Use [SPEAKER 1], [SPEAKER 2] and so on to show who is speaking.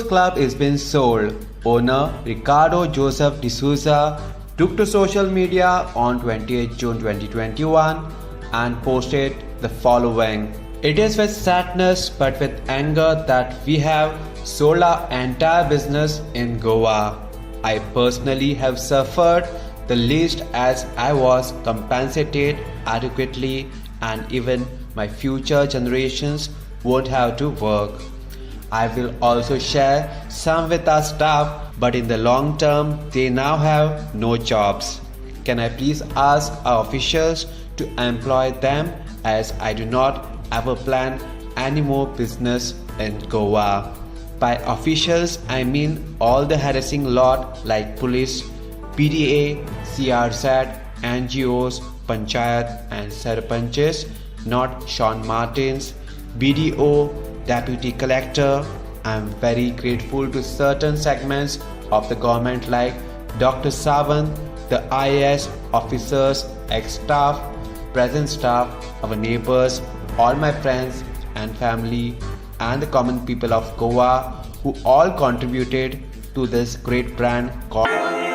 [SPEAKER 1] club is being sold. Owner Ricardo Joseph D'Souza took to social media on 28 June 2021 and posted the following. It is with sadness but with anger that we have sold our entire business in Goa. I personally have suffered the least as I was compensated adequately, and even my future generations won't have to work. I will also share some with our staff, but in the long term they now have no jobs. Can I please ask our officials to employ them, as I do not ever plan any more business in Goa. By officials I mean all the harassing lot like police, PDA, CRZ, NGOs, Panchayat and Sarpanches, not Sean Martins, BDO, Deputy Collector. I am very grateful to certain segments of the government like Dr. Sawant, the IAS officers, ex-staff, present staff, our neighbors, all my friends and family, and the common people of Goa who all contributed to this great brand called